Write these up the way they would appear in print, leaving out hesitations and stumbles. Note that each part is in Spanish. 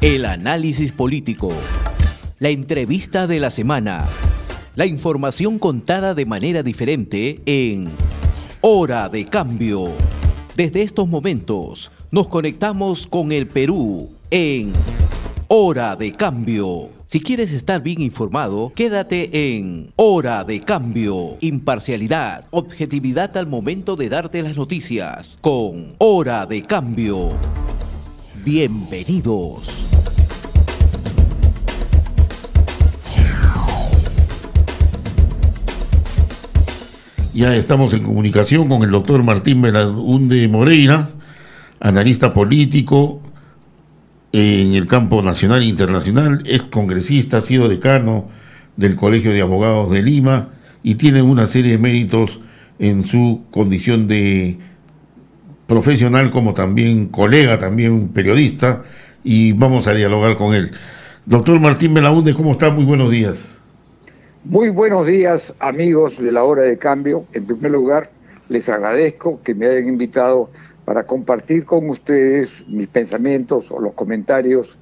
El análisis político, la entrevista de la semana, la información contada de manera diferente en Hora de Cambio. Desde estos momentos nos conectamos con el Perú en Hora de Cambio. Si quieres estar bien informado, quédate en Hora de Cambio. Imparcialidad, objetividad al momento de darte las noticias con Hora de Cambio. Bienvenidos. Ya estamos en comunicación con el doctor Martín Belaúnde Moreira, analista político en el campo nacional e internacional, ex congresista, ha sido decano del Colegio de Abogados de Lima y tiene una serie de méritos en su condición de profesional como también colega, también periodista, y vamos a dialogar con él. Doctor Martín Belaúnde, ¿cómo está? Muy buenos días. Muy buenos días, amigos de la Hora de Cambio. En primer lugar, les agradezco que me hayan invitado para compartir con ustedes mis pensamientos o los comentarios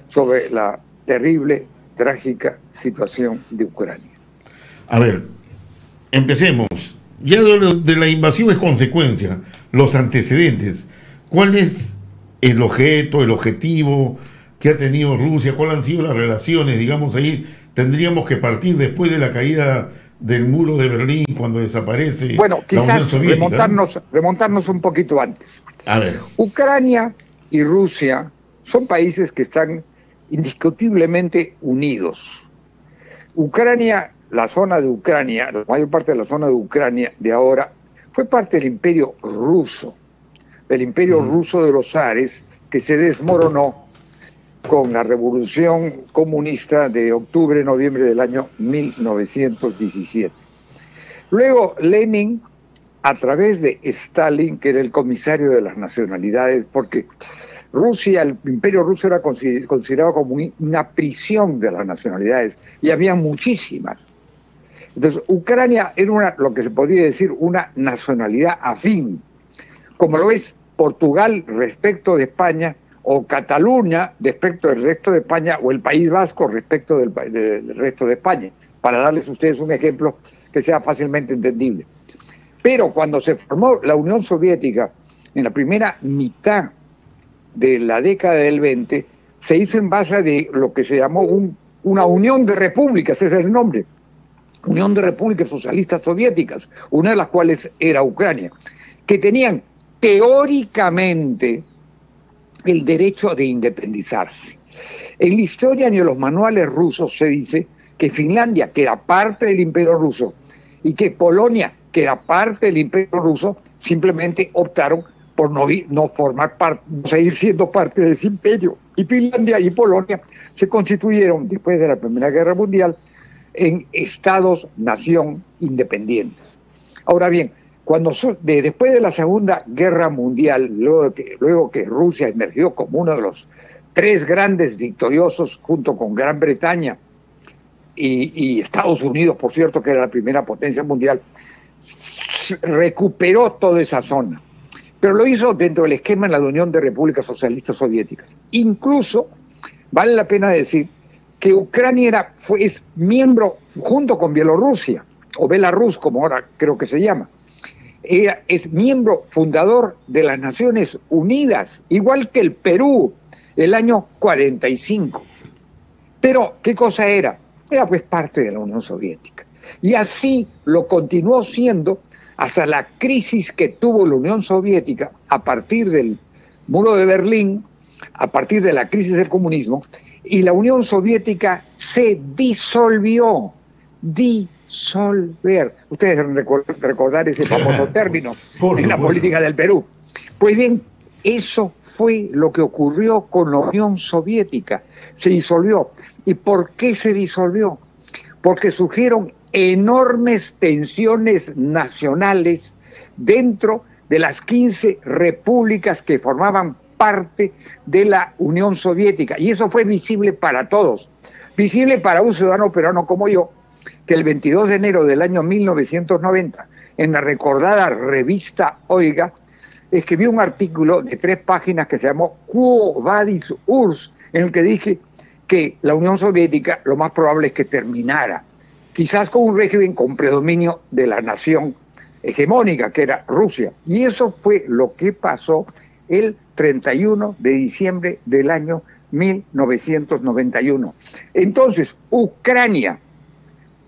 sobre la terrible, trágica situación de Ucrania. A ver, empecemos. Ya de la invasión es consecuencia, los antecedentes. ¿Cuál es el objeto, el objetivo que ha tenido Rusia? ¿Cuáles han sido las relaciones? Digamos, ahí tendríamos que partir después de la caída del muro de Berlín, cuando desaparece. Bueno, quizás la Unión Soviética, remontarnos un poquito antes. A ver. Ucrania y Rusia son países que están indiscutiblemente unidos. Ucrania, la zona de Ucrania, la mayor parte de la zona de Ucrania de ahora, fue parte del Imperio Ruso, ruso de los zares, que se desmoronó con la revolución comunista de octubre-noviembre del año 1917. Luego Lenin, a través de Stalin, que era el comisario de las nacionalidades, porque Rusia, el imperio ruso era considerado como una prisión de las nacionalidades, y había muchísimas. Entonces, Ucrania era lo que se podría decir una nacionalidad afín, como lo es Portugal respecto de España, o Cataluña respecto del resto de España, o el País Vasco respecto del resto de España, para darles a ustedes un ejemplo que sea fácilmente entendible. Pero cuando se formó la Unión Soviética, en la primera mitad de la década del 20, se hizo en base de lo que se llamó una unión de repúblicas, ese es el nombre, Unión de Repúblicas Socialistas Soviéticas, una de las cuales era Ucrania, que tenían teóricamente el derecho de independizarse. En la historia ni en los manuales rusos se dice que Finlandia, que era parte del Imperio Ruso, y que Polonia, que era parte del Imperio Ruso, simplemente optaron por no formar parte, no seguir siendo parte de ese imperio. Y Finlandia y Polonia se constituyeron, después de la Primera Guerra Mundial, en estados-nación independientes. Ahora bien, después de la Segunda Guerra Mundial, luego que Rusia emergió como uno de los tres grandes victoriosos, junto con Gran Bretaña y Estados Unidos, por cierto, que era la primera potencia mundial, recuperó toda esa zona, pero lo hizo dentro del esquema de la Unión de Repúblicas Socialistas Soviéticas. Incluso, vale la pena decir que Ucrania es miembro, junto con Bielorrusia, o Belarus, como ahora creo que se llama, es miembro fundador de las Naciones Unidas, igual que el Perú, el año 45. Pero, ¿qué cosa era? Era pues parte de la Unión Soviética. Y así lo continuó siendo hasta la crisis que tuvo la Unión Soviética a partir del muro de Berlín, a partir de la crisis del comunismo, y la Unión Soviética se disolvió. Disolver. Ustedes deben recordar ese famoso término en la política del Perú. Pues bien, eso fue lo que ocurrió con la Unión Soviética. Se disolvió. ¿Y por qué se disolvió? Porque surgieron enormes tensiones nacionales dentro de las 15 repúblicas que formaban parte de la Unión Soviética. Y eso fue visible para todos. Visible para un ciudadano peruano como yo, que el 22 de enero del año 1990, en la recordada revista Oiga, escribí un artículo de 3 páginas que se llamó Quo Vadis Urs, en el que dije que la Unión Soviética lo más probable es que terminara, quizás con un régimen con predominio de la nación hegemónica, que era Rusia. Y eso fue lo que pasó el 31 de diciembre del año 1991. Entonces, Ucrania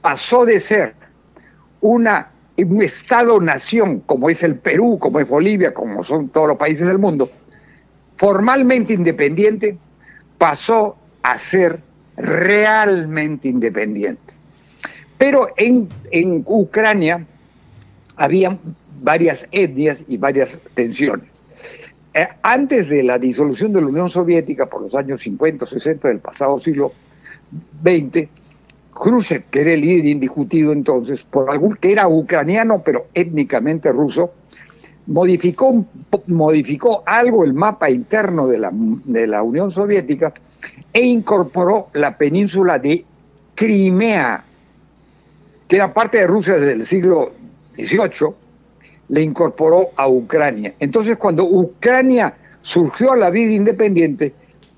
pasó de ser un Estado-nación, como es el Perú, como es Bolivia, como son todos los países del mundo, formalmente independiente, pasó a ser realmente independiente. Pero en Ucrania había varias etnias y varias tensiones. Antes de la disolución de la Unión Soviética, por los años 50, 60 del pasado siglo XX, Khrushchev, que era el líder indiscutido entonces, que era ucraniano pero étnicamente ruso, modificó algo el mapa interno de la Unión Soviética e incorporó la península de Crimea, que era parte de Rusia desde el siglo XVIII, le incorporó a Ucrania. Entonces, cuando Ucrania surgió a la vida independiente,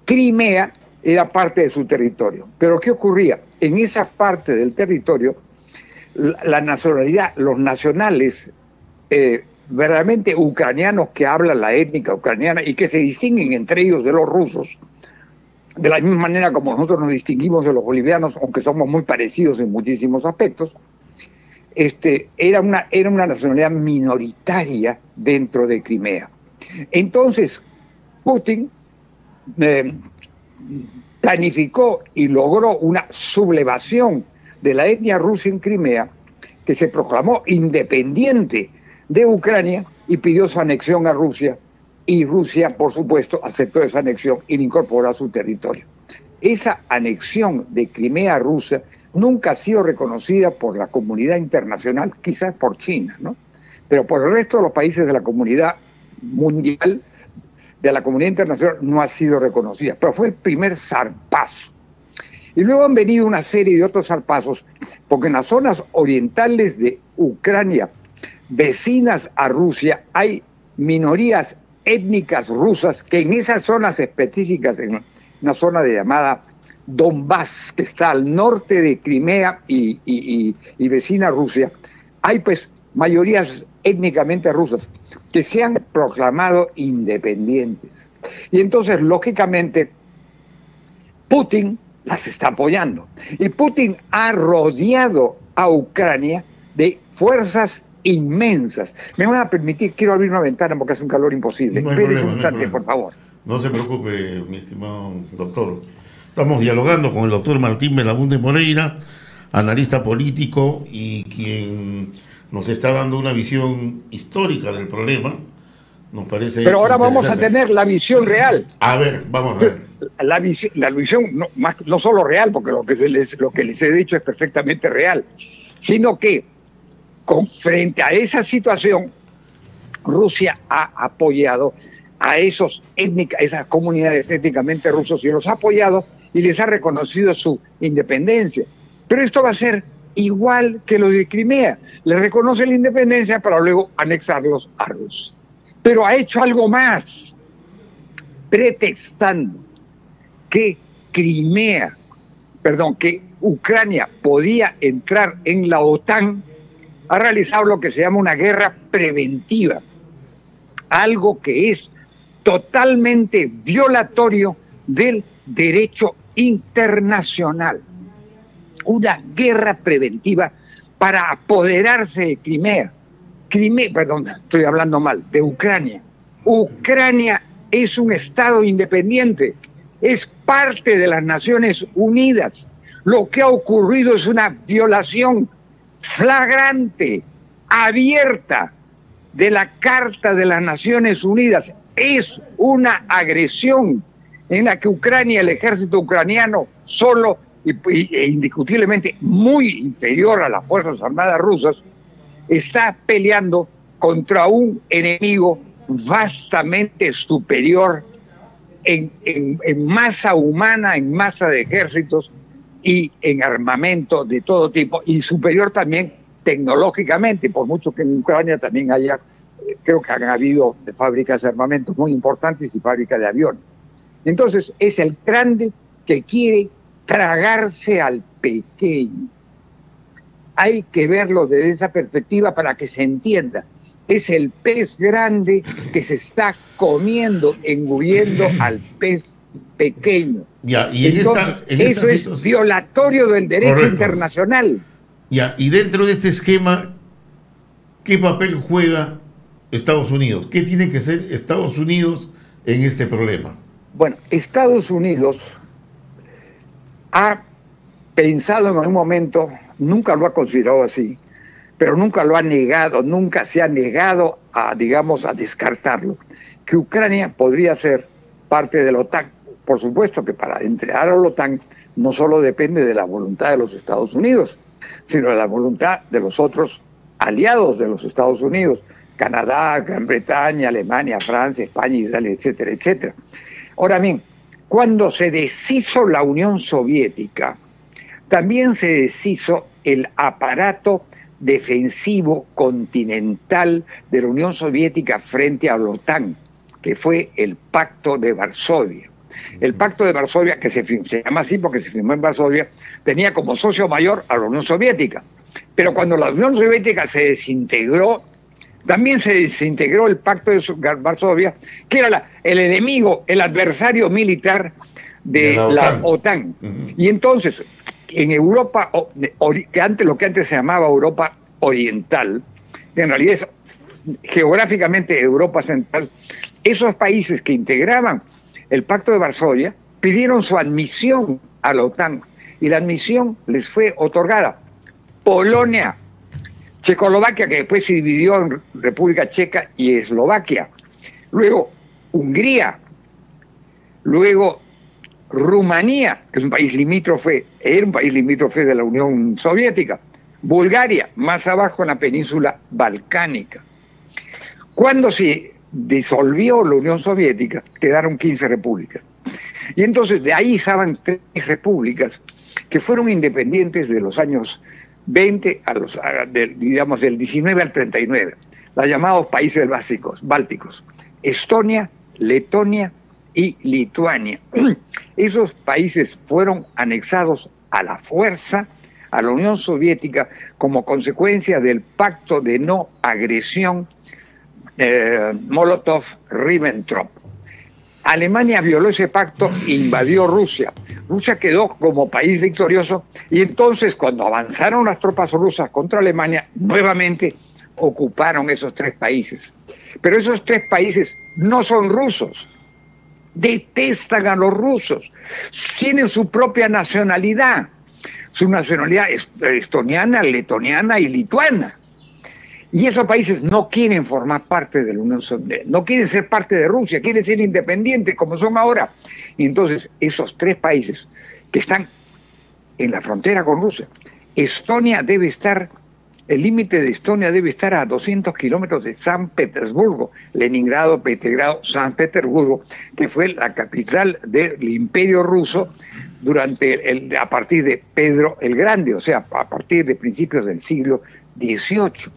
Crimea era parte de su territorio. Pero ¿qué ocurría? En esa parte del territorio, la nacionalidad, los nacionales verdaderamente ucranianos que hablan la étnica ucraniana y que se distinguen entre ellos de los rusos, de la misma manera como nosotros nos distinguimos de los bolivianos, aunque somos muy parecidos en muchísimos aspectos, era una nacionalidad minoritaria dentro de Crimea. Entonces, Putin planificó y logró una sublevación de la etnia rusa en Crimea, que se proclamó independiente de Ucrania y pidió su anexión a Rusia, y Rusia, por supuesto, aceptó esa anexión y la incorporó a su territorio. Esa anexión de Crimea a Rusia nunca ha sido reconocida por la comunidad internacional, quizás por China, ¿no? Pero por el resto de los países de la comunidad mundial, de la comunidad internacional, no ha sido reconocida. Pero fue el primer zarpazo. Y luego han venido una serie de otros zarpazos, porque en las zonas orientales de Ucrania, vecinas a Rusia, hay minorías étnicas rusas que en esas zonas específicas, en una zona llamada Donbass, que está al norte de Crimea y vecina a Rusia, hay pues mayorías étnicamente rusas que se han proclamado independientes. Y entonces, lógicamente, Putin las está apoyando. Y Putin ha rodeado a Ucrania de fuerzas inmensas. Me van a permitir, quiero abrir una ventana porque hace un calor imposible. Espérense un instante, por favor. No se preocupe, mi estimado doctor. Estamos dialogando con el doctor Martín Belaúnde Moreira, analista político y quien nos está dando una visión histórica del problema. Nos parece. Pero ahora vamos a tener la visión real. A ver, vamos a ver. La visión no solo real, porque lo que les he dicho es perfectamente real, sino que frente a esa situación, Rusia ha apoyado a esas comunidades étnicamente rusas y los ha apoyado y les ha reconocido su independencia. Pero esto va a ser igual que lo de Crimea. Les reconoce la independencia para luego anexarlos a Rusia. Pero ha hecho algo más, pretextando que Ucrania podía entrar en la OTAN, ha realizado lo que se llama una guerra preventiva, algo que es totalmente violatorio del derecho internacional. Una guerra preventiva para apoderarse de Crimea. Estoy hablando mal, de Ucrania. Ucrania es un Estado independiente, es parte de las Naciones Unidas. Lo que ha ocurrido es una violación flagrante, abierta, de la Carta de las Naciones Unidas. Es una agresión en la que Ucrania, el ejército ucraniano, solo e indiscutiblemente muy inferior a las Fuerzas Armadas rusas, está peleando contra un enemigo vastamente superior en masa humana, en masa de ejércitos y en armamento de todo tipo, y superior también tecnológicamente, por mucho que en Ucrania también haya creo que han habido fábricas de armamentos muy importantes y fábricas de aviones. Entonces es el grande que quiere tragarse al pequeño. Hay que verlo desde esa perspectiva para que se entienda. Es el pez grande que se está comiendo, engullendo al pez pequeño. Ya, y entonces, eso es violatorio del derecho correcto. internacional. Ya, y dentro de este esquema, ¿qué papel juega Estados Unidos? ¿Qué tiene que hacer Estados Unidos en este problema? Bueno, Estados Unidos ha pensado en algún momento, nunca lo ha considerado así, pero nunca lo ha negado, nunca se ha negado a, digamos, a descartarlo, que Ucrania podría ser parte de la OTAN. Por supuesto que para entrar a la OTAN no solo depende de la voluntad de los Estados Unidos, sino de la voluntad de los otros aliados de los Estados Unidos, Canadá, Gran Bretaña, Alemania, Francia, España, Israel, etcétera, etcétera. Ahora bien, cuando se deshizo la Unión Soviética, también se deshizo el aparato defensivo continental de la Unión Soviética frente a la OTAN, que fue el Pacto de Varsovia. El Pacto de Varsovia, que se llama así porque se firmó en Varsovia, tenía como socio mayor a la Unión Soviética. Pero cuando la Unión Soviética se desintegró, también se desintegró el Pacto de Varsovia, que era el enemigo, el adversario militar de la OTAN. Y entonces, en Europa, lo que antes se llamaba Europa Oriental, en realidad es geográficamente Europa Central, esos países que integraban el Pacto de Varsovia pidieron su admisión a la OTAN y la admisión les fue otorgada. Polonia, Checoslovaquia, que después se dividió en República Checa y Eslovaquia, luego Hungría, luego Rumanía, que es un país limítrofe, era un país limítrofe de la Unión Soviética, Bulgaria, más abajo en la península balcánica. Cuando se disolvió la Unión Soviética, quedaron 15 repúblicas. Y entonces de ahí estaban 3 repúblicas que fueron independientes de los años 20 digamos del 19 al 39, los llamados países bálticos, Estonia, Letonia y Lituania. Esos países fueron anexados a la fuerza a la Unión Soviética como consecuencia del pacto de no agresión Molotov-Ribbentrop. Alemania violó ese pacto e invadió Rusia. Rusia quedó como país victorioso y entonces cuando avanzaron las tropas rusas contra Alemania, nuevamente ocuparon esos 3 países. Pero esos 3 países no son rusos, detestan a los rusos, tienen su propia nacionalidad, su nacionalidad estoniana, letoniana y lituana. Y esos países no quieren formar parte de la Unión Soviética, no quieren ser parte de Rusia, quieren ser independientes como son ahora. Y entonces esos 3 países que están en la frontera con Rusia, Estonia debe estar, el límite de Estonia debe estar a 200 kilómetros de San Petersburgo, Leningrado, Petrogrado, San Petersburgo, que fue la capital del Imperio Ruso a partir de Pedro el Grande, o sea, a partir de principios del siglo XVIII.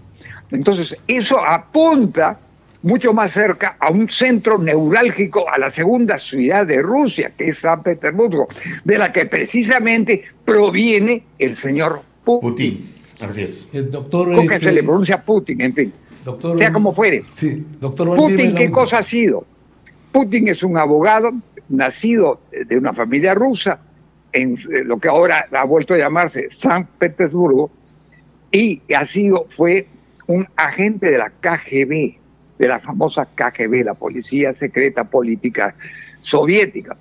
Entonces, eso apunta mucho más cerca a un centro neurálgico, a la segunda ciudad de Rusia, que es San Petersburgo, de la que precisamente proviene el señor Putin. Así es. El doctor, porque se le pronuncia Putin, en fin. Doctor, sea como fuere. Sí, doctor Putin, ¿qué cosa ha sido? Putin es un abogado nacido de una familia rusa, en lo que ahora ha vuelto a llamarse San Petersburgo, y fue un agente de la KGB, de la famosa KGB, la Policía Secreta Política Soviética.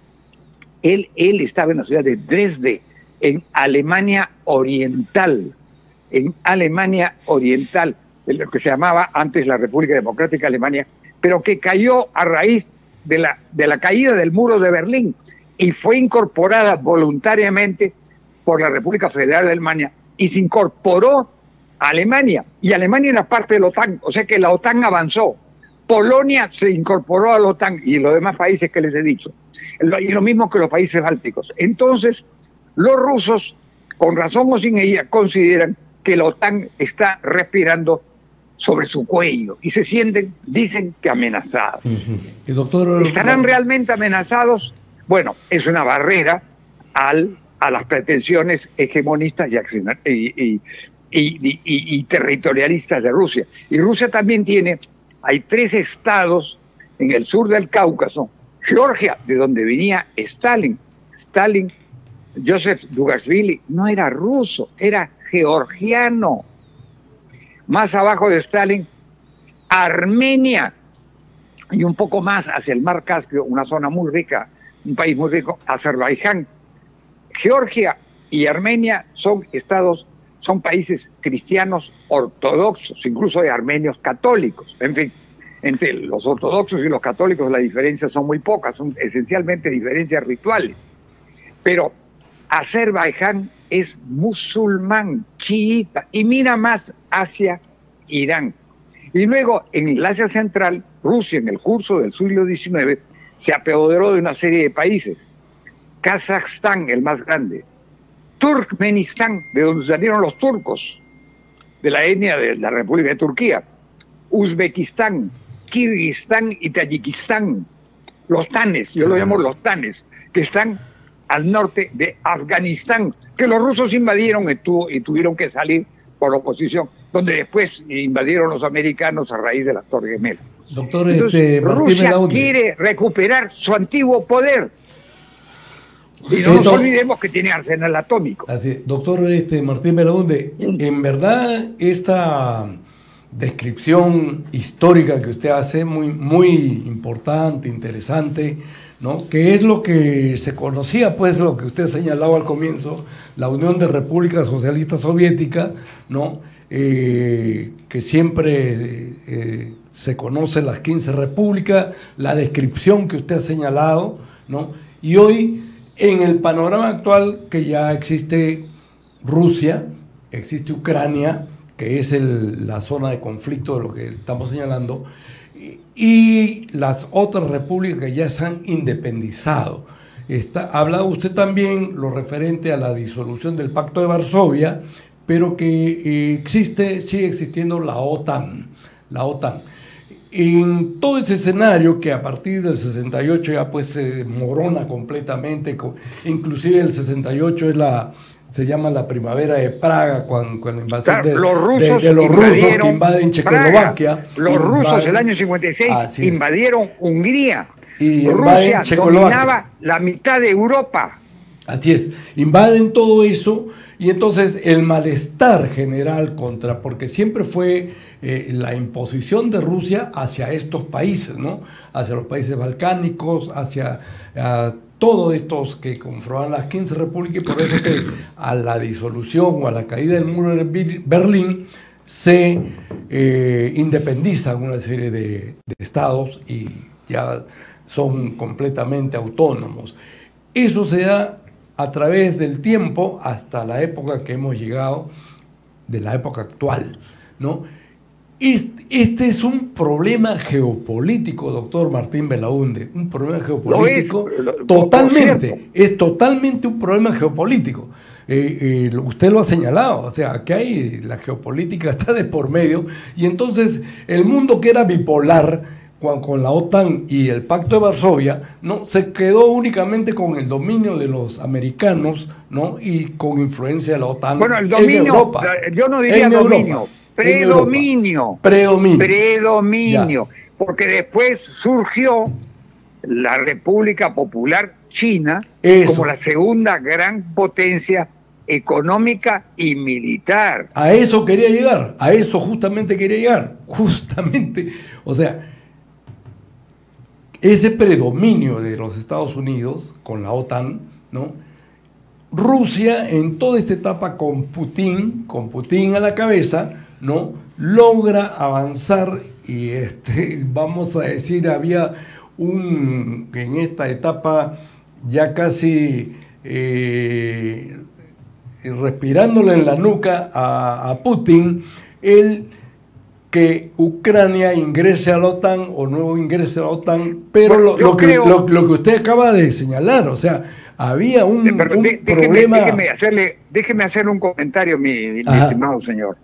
Él estaba en la ciudad de Dresde, en Alemania Oriental, en lo que se llamaba antes la República Democrática de Alemania, pero que cayó a raíz de la caída del muro de Berlín y fue incorporada voluntariamente por la República Federal de Alemania y se incorporó a Alemania, y Alemania era parte de la OTAN, o sea que la OTAN avanzó. Polonia se incorporó a la OTAN y los demás países que les he dicho, y lo mismo que los países bálticos. Entonces, los rusos, con razón o sin ella, consideran que la OTAN está respirando sobre su cuello y se sienten, dicen que amenazados. Y doctor, ¿estarán realmente amenazados? Bueno, es una barrera a las pretensiones hegemonistas y territorialistas de Rusia. Y Rusia también hay 3 estados en el sur del Cáucaso. Georgia, de donde venía Stalin, Joseph Dugashvili, no era ruso, era georgiano. Más abajo de Stalin, Armenia, y un poco más hacia el mar Caspio, una zona muy rica, un país muy rico, Azerbaiyán. Georgia y Armenia son países cristianos ortodoxos, incluso hay armenios católicos. En fin, entre los ortodoxos y los católicos las diferencias son muy pocas, son esencialmente diferencias rituales. Pero Azerbaiyán es musulmán, chiita, y mira más hacia Irán. Y luego en el Asia Central, Rusia en el curso del siglo XIX se apoderó de una serie de países. Kazajstán, el más grande. Turkmenistán, de donde salieron los turcos, de la etnia de la República de Turquía. Uzbekistán, Kirguistán y Tayikistán. Los tanes, yo lo llamo los tanes, que están al norte de Afganistán, que los rusos invadieron y tuvieron que salir por oposición, donde después invadieron los americanos a raíz de las Torres Gemelas. Doctor, entonces, Rusia quiere recuperar su antiguo poder. Y no nos olvidemos que tiene arsenal atómico. Así, doctor Martín Belaúnde, en verdad esta descripción histórica que usted hace, muy importante, interesante, ¿no? Que es lo que se conocía, pues lo que usted señalaba al comienzo, la Unión de Repúblicas Socialistas Soviéticas, ¿no? Que siempre se conocen las 15 repúblicas, la descripción que usted ha señalado, ¿no? Y hoy, en el panorama actual, que ya existe Rusia, existe Ucrania, que es la zona de conflicto de lo que estamos señalando, y las otras repúblicas que ya se han independizado. Hablaba usted también lo referente a la disolución del Pacto de Varsovia, pero que sigue existiendo la OTAN. En todo ese escenario que a partir del 68 ya pues se morona completamente, inclusive el 68 se llama la primavera de Praga, con la invasión de los rusos que invaden Checoslovaquia. Los rusos el año 56 invadieron Hungría. Y Rusia dominaba la mitad de Europa. Así es, invaden todo eso y entonces el malestar general porque siempre fue la imposición de Rusia hacia estos países, ¿no? Hacia los países balcánicos, hacia todos estos que conforman las 15 repúblicas, y por eso que a la disolución o a la caída del muro de Berlín se independizan una serie de estados y ya son completamente autónomos. Eso se da a través del tiempo hasta la época que hemos llegado, de la época actual, ¿no? Este es un problema geopolítico, doctor Martín Belaúnde, un problema geopolítico es totalmente un problema geopolítico. Usted lo ha señalado, o sea, que hay la geopolítica está de por medio, y entonces el mundo que era bipolar con la OTAN y el Pacto de Varsovia, ¿no? Se quedó únicamente con el dominio de los americanos, ¿no? Y con influencia de la OTAN. Bueno, el dominio, en Europa, yo no diría dominio, predominio. Porque después surgió la República Popular China como la segunda gran potencia económica y militar. A eso quería llegar, a eso justamente quería llegar, o sea, ese predominio de los Estados Unidos con la OTAN, ¿no? Rusia en toda esta etapa con Putin a la cabeza, ¿no? Logra avanzar y vamos a decir, había en esta etapa ya casi respirándole en la nuca a Putin, que Ucrania ingrese a la OTAN o no ingrese a la OTAN, pero lo que usted acaba de señalar, o sea, había un problema. Déjeme hacerle un comentario, mi estimado señor.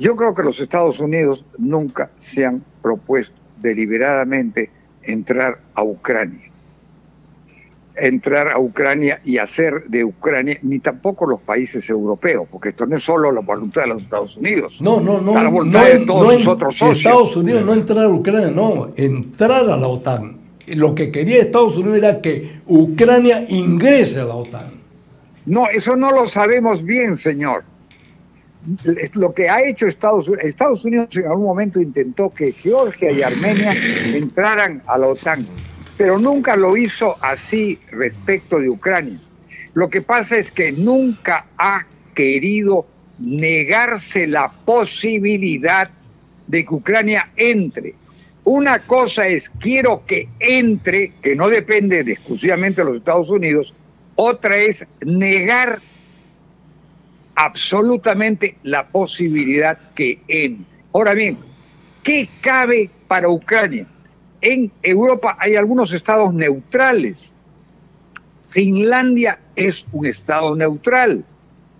Yo creo que los Estados Unidos nunca se han propuesto deliberadamente entrar a Ucrania. Entrar a Ucrania y hacer de Ucrania, ni tampoco los países europeos, porque esto no es solo la voluntad de los Estados Unidos. No, está la voluntad de todos sus otros socios. Estados Unidos no entrar a Ucrania, no, entrar a la OTAN. Lo que quería Estados Unidos era que Ucrania ingrese a la OTAN. No, eso no lo sabemos bien, señor. Lo que ha hecho Estados Unidos en algún momento intentó que Georgia y Armenia entraran a la OTAN, pero nunca lo hizo así respecto de Ucrania. Lo que pasa es que nunca ha querido negarse la posibilidad de que Ucrania entre. Una cosa es quiero que entre, que no depende exclusivamente de los Estados Unidos. Otra es negar absolutamente la posibilidad que entre. Ahora bien, ¿qué cabe para Ucrania? En Europa hay algunos estados neutrales. Finlandia es un estado neutral.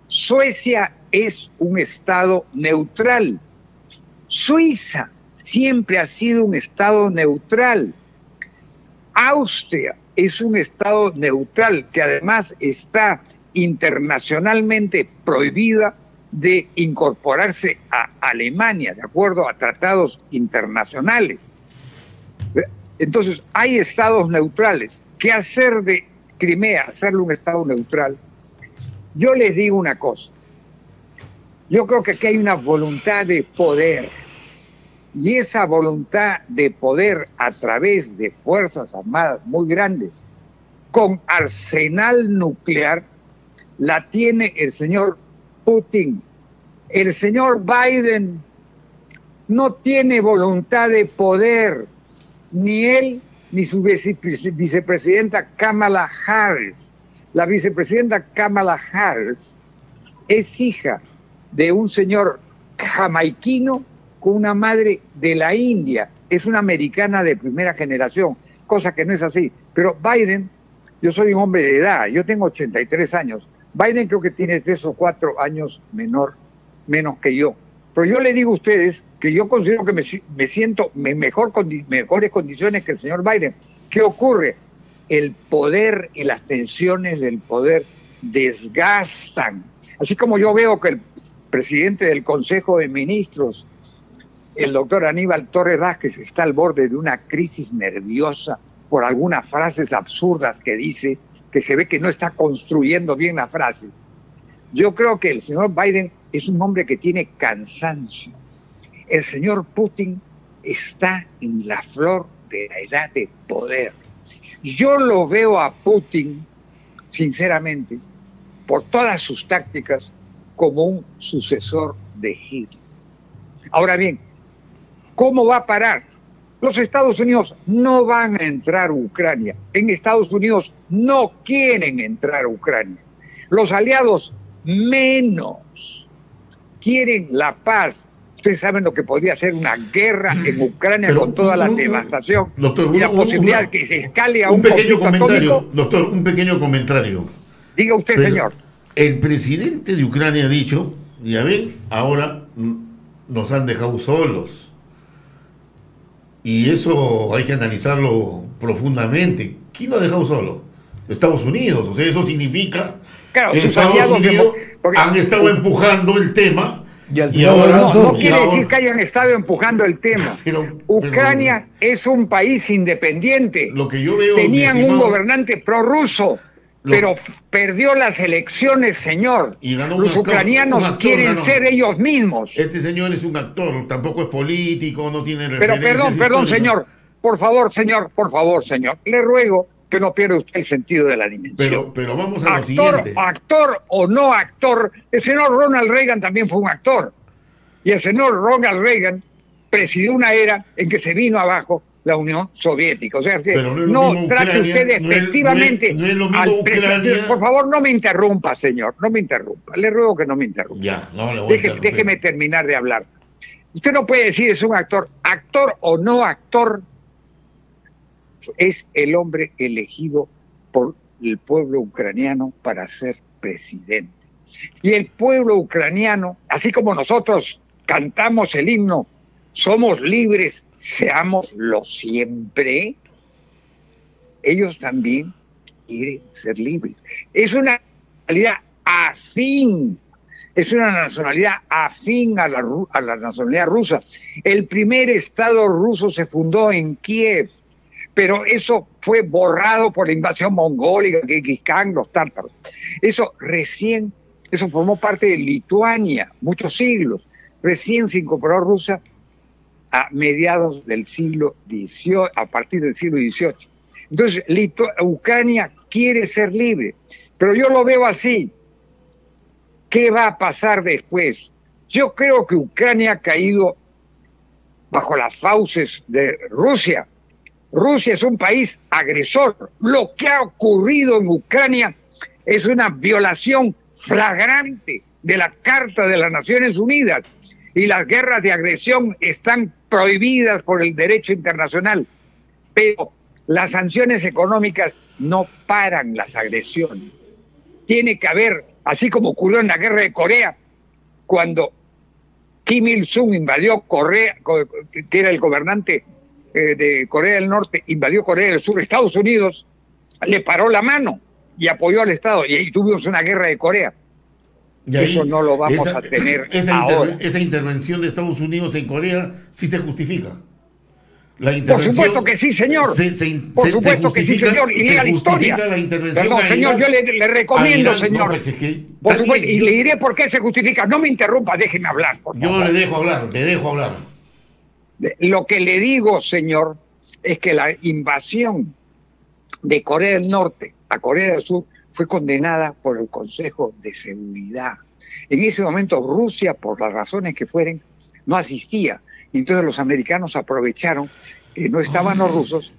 Suecia es un estado neutral. Suiza siempre ha sido un estado neutral. Austria es un estado neutral que además está internacionalmente prohibida de incorporarse a Alemania, de acuerdo a tratados internacionales. Entonces, hay estados neutrales. ¿Qué hacer de Crimea? Hacerle un estado neutral. Yo les digo una cosa. Yo creo que aquí hay una voluntad de poder. Y esa voluntad de poder a través de fuerzas armadas muy grandes, con arsenal nuclear, la tiene el señor Putin. El señor Biden no tiene voluntad de poder, ni él ni su vicepresidenta Kamala Harris. La vicepresidenta Kamala Harris es hija de un señor jamaiquino con una madre de la India. Es una americana de primera generación, cosa que no es así. Pero Biden, yo soy un hombre de edad, yo tengo 83 años. Biden creo que tiene 3 o 4 años menos que yo. Pero yo le digo a ustedes que yo considero que me siento en mejores condiciones que el señor Biden. ¿Qué ocurre? El poder y las tensiones del poder desgastan. Así como yo veo que el presidente del Consejo de Ministros, el doctor Aníbal Torres Vázquez, está al borde de una crisis nerviosa por algunas frases absurdas que dice, que se ve que no está construyendo bien las frases. Yo creo que el señor Biden es un hombre que tiene cansancio. El señor Putin está en la flor de la edad de poder. Yo lo veo a Putin, sinceramente, por todas sus tácticas, como un sucesor de Hitler. Ahora bien, ¿cómo va a parar? Los Estados Unidos no van a entrar a Ucrania. En Estados Unidos no quieren entrar a Ucrania. Los aliados menos quieren la paz. Ustedes saben lo que podría ser una guerra en Ucrania. Pero con toda la devastación, doctor, y la posibilidad que se escale a un pequeño comentario atómico. Doctor, un pequeño comentario. Diga usted, señor. El presidente de Ucrania ha dicho, ya ven, ahora nos han dejado solos. Y eso hay que analizarlo profundamente. ¿Quién lo ha dejado solo? Estados Unidos. O sea, eso significa que Estados Unidos han estado empujando el tema. Y ahora no quiere decir que hayan estado empujando el tema. Ucrania es un país independiente. Lo que yo veo, tenían un gobernante prorruso, pero perdió las elecciones, señor. Y ganó los ucranianos quieren ser ellos mismos. Este señor es un actor, tampoco es político, no tiene referencias. Pero perdón, señor. Por favor, señor. Le ruego que no pierda usted el sentido de la dimensión. Pero vamos a lo siguiente. Actor o no actor, el señor Ronald Reagan también fue un actor. Y el señor Ronald Reagan presidió una era en que se vino abajo la Unión Soviética. O sea, que no trate usted efectivamente al presidente. Por favor, no me interrumpa, señor. No me interrumpa. Le ruego que no me interrumpa. Ya, no le voy a interrumpir. Déjeme terminar de hablar. Usted no puede decir es un actor. Actor o no actor, es el hombre elegido por el pueblo ucraniano para ser presidente. Y el pueblo ucraniano, así como nosotros cantamos el himno, somos libres, seámoslo siempre, ellos también quieren ser libres. Es una nacionalidad afín, es una nacionalidad afín a la nacionalidad rusa. El primer Estado ruso se fundó en Kiev, pero eso fue borrado por la invasión mongólica, Genghis Khan, los tártaros. Eso formó parte de Lituania, muchos siglos. Recién se incorporó Rusia a mediados del siglo XVIII, a partir del siglo XVIII. Entonces, Ucrania quiere ser libre, pero yo lo veo así. ¿Qué va a pasar después? Yo creo que Ucrania ha caído bajo las fauces de Rusia. Rusia es un país agresor. Lo que ha ocurrido en Ucrania es una violación flagrante de la Carta de las Naciones Unidas, y las guerras de agresión están prohibidas por el derecho internacional. Pero las sanciones económicas no paran las agresiones. Tiene que haber, así como ocurrió en la guerra de Corea, cuando Kim Il-sung invadió Corea, que era el gobernante de Corea del Norte, invadió Corea del Sur, Estados Unidos le paró la mano y apoyó al Estado, y ahí tuvimos una guerra de Corea. Y eso no lo vamos a tener ahora. Esa intervención de Estados Unidos en Corea sí se justifica. Por supuesto que sí, señor. Por supuesto que sí, señor. Y diga la historia. Perdón, señor, yo le recomiendo, señor. Por supuesto, y le diré por qué se justifica. No me interrumpa, déjeme hablar. Yo le dejo hablar. Lo que le digo, señor, es que la invasión de Corea del Norte a Corea del Sur fue condenada por el Consejo de Seguridad. En ese momento Rusia, por las razones que fueren, no asistía. Entonces los americanos aprovecharon que no estaban los rusos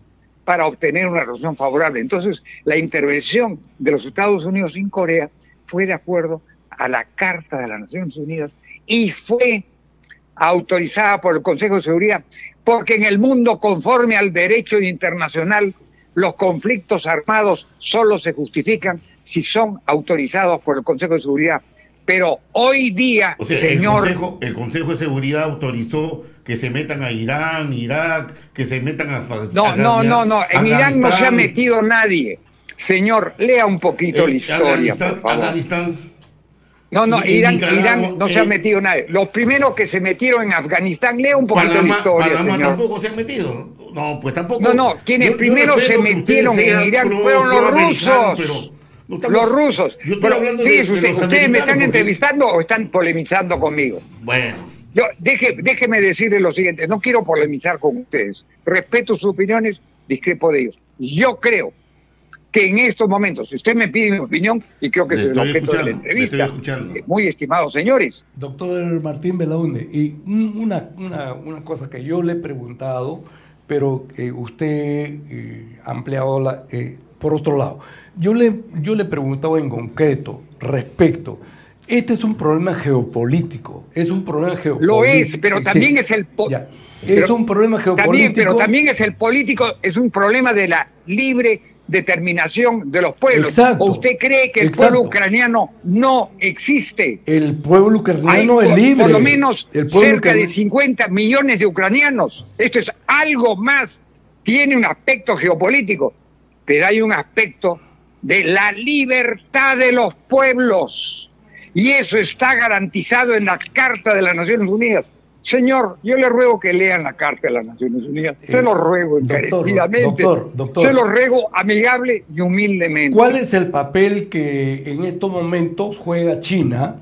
para obtener una resolución favorable. Entonces la intervención de los Estados Unidos en Corea fue de acuerdo a la Carta de las Naciones Unidas y fue autorizada por el Consejo de Seguridad, porque en el mundo, conforme al derecho internacional, los conflictos armados solo se justifican si son autorizados por el Consejo de Seguridad. Pero hoy día, o sea, señor... El Consejo de Seguridad autorizó que se metan a Irán, Irak, que se metan a... No. En Irán no se ha metido nadie. Señor, lea un poquito la historia, por favor. Afganistán. Irán no se ha metido nadie. Los primeros que se metieron en Afganistán, lea un poquito la historia, Panamá señor. Tampoco se han metido. No, pues tampoco. No, quienes primero se metieron en Irán fueron los rusos. Los rusos. Fíjese usted, ¿ustedes me están entrevistando o están polemizando conmigo? Bueno. Déjeme decirle lo siguiente, no quiero polemizar con ustedes. Respeto sus opiniones, discrepo de ellos. Yo creo que en estos momentos, si usted me pide mi opinión, y creo que es el objeto de la entrevista, muy estimados señores. Doctor Martín Belaunde, y una cosa que yo le he preguntado, pero usted ha ampliado por otro lado. Yo le preguntaba en concreto respecto, este es un problema geopolítico, Lo es, pero también es un problema geopolítico. Pero también es el político, es un problema de la libre determinación de los pueblos. Exacto, ¿O usted cree que el pueblo ucraniano no existe? El pueblo ucraniano es libre. Por lo menos cerca de 50 millones de ucranianos. Esto es algo más. Tiene un aspecto geopolítico, pero hay un aspecto de la libertad de los pueblos. Y eso está garantizado en la Carta de las Naciones Unidas. Señor, yo le ruego que lean la Carta de las Naciones Unidas. Se lo ruego encarecidamente. Doctor. Se lo ruego amigable y humildemente. ¿Cuál es el papel que en estos momentos juega China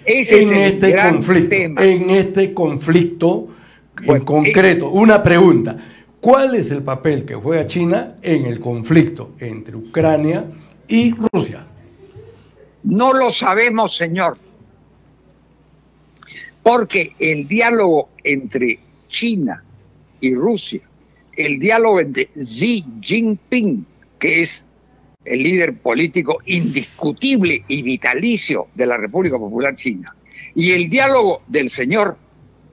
en este conflicto en concreto? Una pregunta. ¿Cuál es el papel que juega China en el conflicto entre Ucrania y Rusia? No lo sabemos, señor. Porque el diálogo entre China y Rusia, el diálogo entre Xi Jinping, que es el líder político indiscutible y vitalicio de la República Popular China, y el diálogo del señor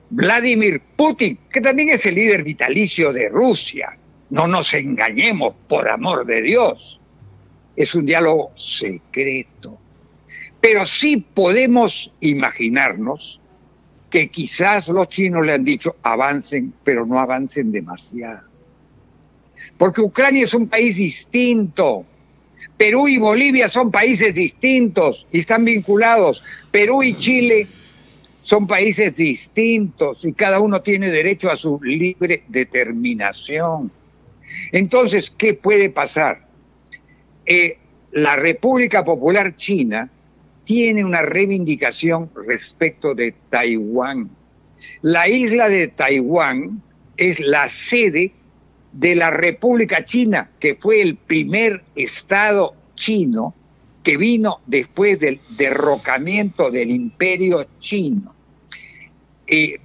Vladimir Putin, que también es el líder vitalicio de Rusia, no nos engañemos, por amor de Dios, es un diálogo secreto. Pero sí podemos imaginarnos que quizás los chinos le han dicho avancen, pero no avancen demasiado. Porque Ucrania es un país distinto. Perú y Bolivia son países distintos y están vinculados. Perú y Chile son países distintos y cada uno tiene derecho a su libre determinación. Entonces, ¿qué puede pasar? La República Popular China tiene una reivindicación respecto de Taiwán. La isla de Taiwán es la sede de la República China, que fue el primer estado chino que vino después del derrocamiento del imperio chino,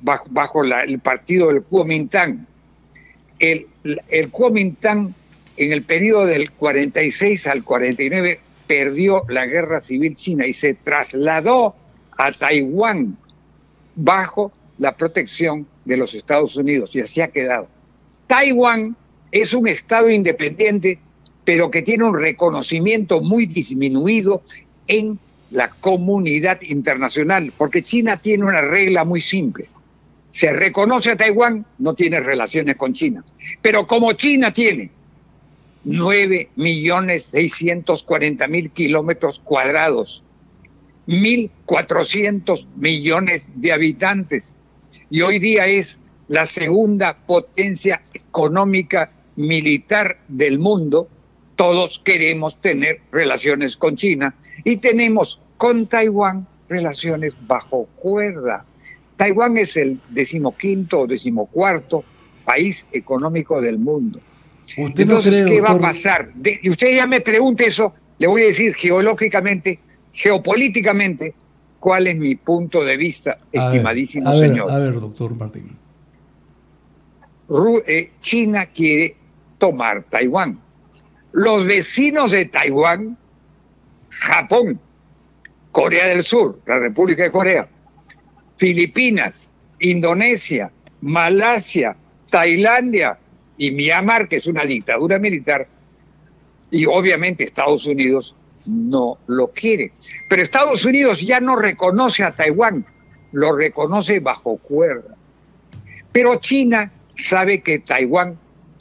bajo el partido del Kuomintang. El Kuomintang en el periodo del 46 al 49 perdió la guerra civil china y se trasladó a Taiwán bajo la protección de los Estados Unidos y así ha quedado. Taiwán es un estado independiente, pero que tiene un reconocimiento muy disminuido en la comunidad internacional, porque China tiene una regla muy simple. Se reconoce a Taiwán, no tiene relaciones con China. Pero como China tiene 9.640.000 kilómetros cuadrados, 1.400 millones de habitantes, y hoy día es la segunda potencia económica militar del mundo, todos queremos tener relaciones con China y tenemos con Taiwán relaciones bajo cuerda. Taiwán es el 15º o 14º país económico del mundo. Entonces, ¿qué va a pasar? Y usted ya me pregunte eso, le voy a decir geológicamente, geopolíticamente, cuál es mi punto de vista, estimadísimo señor. A ver, doctor Martín. China quiere tomar Taiwán. Los vecinos de Taiwán, Japón, Corea del Sur, la República de Corea, Filipinas, Indonesia, Malasia, Tailandia y Myanmar, que es una dictadura militar, y obviamente Estados Unidos no lo quiere. Pero Estados Unidos ya no reconoce a Taiwán, lo reconoce bajo cuerda. Pero China sabe que Taiwán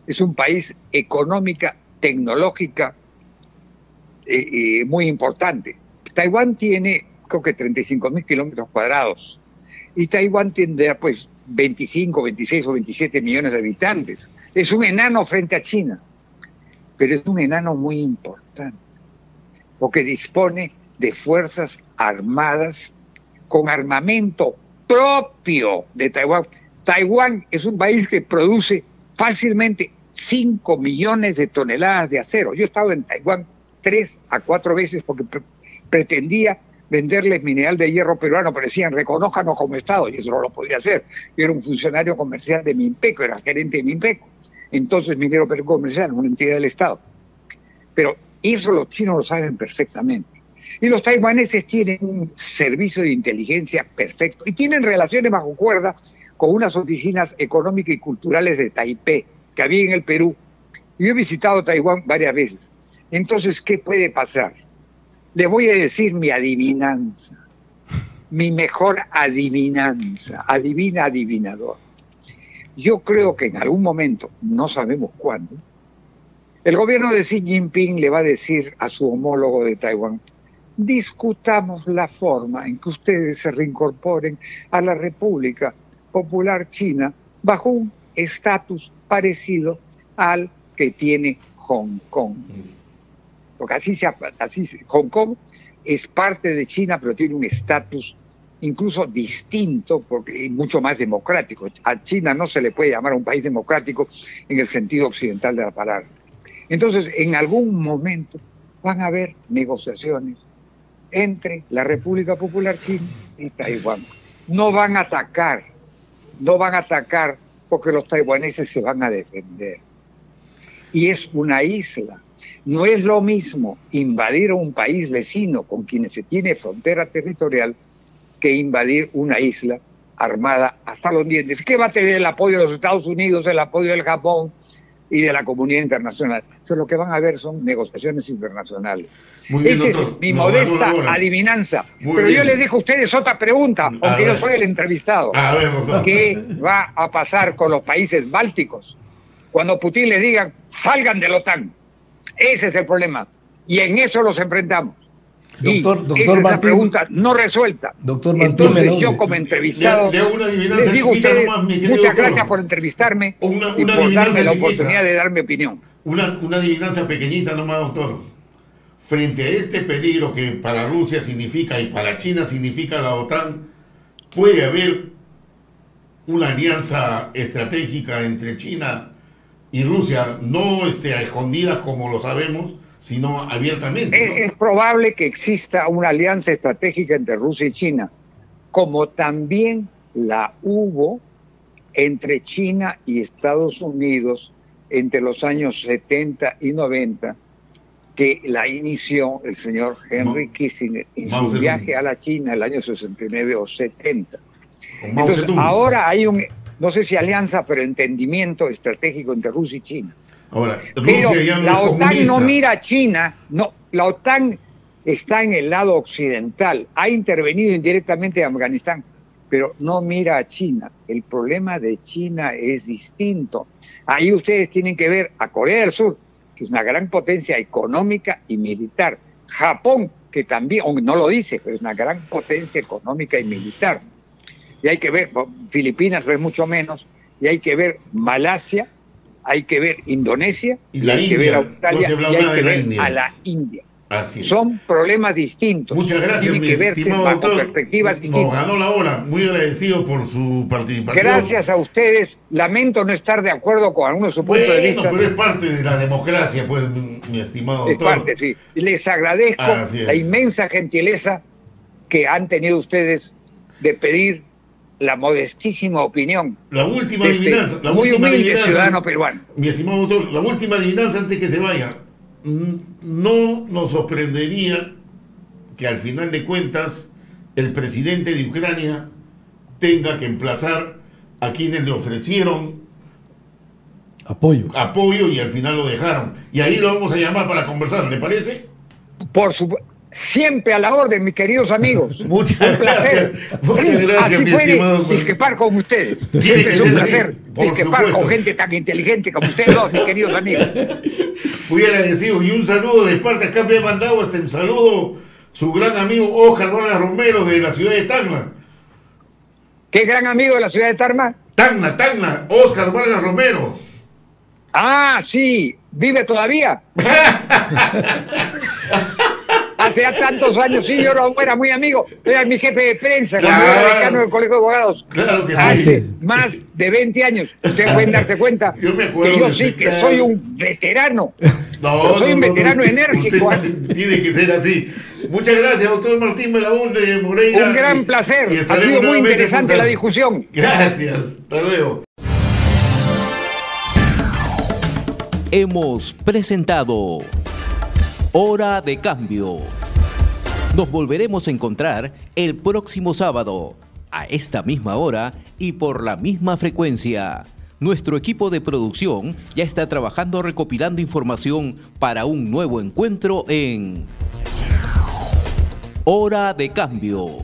es un país económica, tecnológica muy importante. Taiwán tiene, creo que 35.000 kilómetros cuadrados, y Taiwán tendrá pues 25, 26 o 27 millones de habitantes. Es un enano frente a China, pero es un enano muy importante, porque dispone de fuerzas armadas con armamento propio de Taiwán. Taiwán es un país que produce fácilmente 5 millones de toneladas de acero. Yo he estado en Taiwán 3 a 4 veces porque pretendía venderles mineral de hierro peruano, pero decían, reconójanos como Estado, y eso no lo podía hacer. Yo era un funcionario comercial de Minpeco, era gerente de Minpeco. Entonces, Minero Perú Comercial, una entidad del Estado. Pero eso los chinos lo saben perfectamente. Y los taiwaneses tienen un servicio de inteligencia perfecto y tienen relaciones bajo cuerda con unas oficinas económicas y culturales de Taipei que había en el Perú. Yo he visitado Taiwán varias veces. Entonces, ¿qué puede pasar? Les voy a decir mi adivinanza, mi mejor adivinanza, adivinador. Yo creo que en algún momento, no sabemos cuándo, el gobierno de Xi Jinping le va a decir a su homólogo de Taiwán, discutamos la forma en que ustedes se reincorporen a la República Popular China bajo un estatus parecido al que tiene Hong Kong. Porque Hong Kong es parte de China, pero tiene un estatus incluso distinto, porque es mucho más democrático. A China no se le puede llamar un país democrático en el sentido occidental de la palabra. Entonces, en algún momento van a haber negociaciones entre la República Popular China y Taiwán. No van a atacar porque los taiwaneses se van a defender. Y es una isla. No es lo mismo invadir un país vecino con quienes se tiene frontera territorial que invadir una isla armada hasta los dientes, que va a tener el apoyo de los Estados Unidos, el apoyo del Japón, y de la comunidad internacional. Entonces lo que van a ver son negociaciones internacionales. Muy bien, Esa doctor. es mi modesta adivinanza. Pero yo les dejo a ustedes otra pregunta, aunque yo soy el entrevistado. A ver, doctor. ¿Qué va a pasar con los países bálticos cuando Putin les diga salgan de la OTAN? Ese es el problema. Y en eso los enfrentamos. Doctor esa es la Martín, pregunta no resuelta. Doctor Martín Entonces Melonde, yo como entrevistado le hago una adivinanza les digo a chiquita ustedes nomás, mi querido muchas doctor. gracias por entrevistarme Una y por adivinanza darme la chiquita. oportunidad de dar mi opinión. Una adivinanza pequeñita nomás, doctor. Frente a este peligro que para Rusia significa y para China significa la OTAN, ¿puede haber una alianza estratégica entre China y Rusia, no a escondidas como lo sabemos, sino abiertamente, ¿no? Es probable que exista una alianza estratégica entre Rusia y China, como también la hubo entre China y Estados Unidos entre los años 70 y 90, que la inició el señor Henry Kissinger en su viaje a la China el año 69 o 70. Entonces, ahora hay un, no sé si alianza, pero entendimiento estratégico entre Rusia y China. Ahora, Pero Rusia ya no la es OTAN comunista. no mira a China, no, la OTAN está en el lado occidental, ha intervenido indirectamente en Afganistán, pero no mira a China. El problema de China es distinto. Ahí ustedes tienen que ver a Corea del Sur, que es una gran potencia económica y militar. Japón, que también, aunque no lo dice, pero es una gran potencia económica y militar. Y hay que ver, Filipinas es mucho menos, y hay que ver Malasia, hay que ver Indonesia, y la hay India, que ver Australia, no se habla y hay nada que de la ver India. a la India. Así es. Son problemas distintos. Muchas gracias, Tienen mi que verse estimado bajo doctor. perspectivas Nos distintas. ganó la hora. Muy agradecido por su participación. Gracias a ustedes. Lamento no estar de acuerdo con algunos de sus puntos de vista. Pero es parte de la democracia, pues, mi estimado Es doctor. parte, sí. Les agradezco Así es. la inmensa gentileza que han tenido ustedes de pedir la modestísima opinión La última de este adivinanza. La muy última humilde adivinanza, ciudadano peruano. mi estimado doctor, la última adivinanza antes que se vaya. No nos sorprendería que al final de cuentas el presidente de Ucrania tenga que emplazar a quienes le ofrecieron apoyo y al final lo dejaron. Y ahí lo vamos a llamar para conversar, ¿le parece? Por supuesto. Siempre a la orden, mis queridos amigos. Muchas un placer. gracias. Muchas gracias, Así mi puede estimado. disquepar con ustedes. Tiene Siempre que es un ser placer así, por disquepar supuesto. con gente tan inteligente como ustedes dos, mis queridos amigos. Muy agradecido. Y un saludo de parte, acá me ha mandado un saludo su gran amigo Óscar Vargas Romero de la ciudad de Tacna. ¿Qué gran amigo de la ciudad de Tarma? Tacna, Óscar Vargas Romero. Ah, sí, ¿vive todavía? Hace ya tantos años, sí, yo era muy amigo, era mi jefe de prensa, Claro. cuando era decano del Colegio de Abogados. Claro que sí. Hace más de 20 años. Ustedes pueden darse cuenta Yo me acuerdo que yo de sí, ese, que claro. soy un veterano. No, Pero soy un veterano no. enérgico. Usted tiene que ser así. Muchas gracias, doctor Martín Belaúnde de Moreira. Un gran placer. Y Ha estaremos sido muy nuevamente interesante en la contacto. discusión. Gracias. Hasta luego. Hemos presentado Hora de Cambio. Nos volveremos a encontrar el próximo sábado, a esta misma hora y por la misma frecuencia. Nuestro equipo de producción ya está trabajando recopilando información para un nuevo encuentro en Hora de Cambio.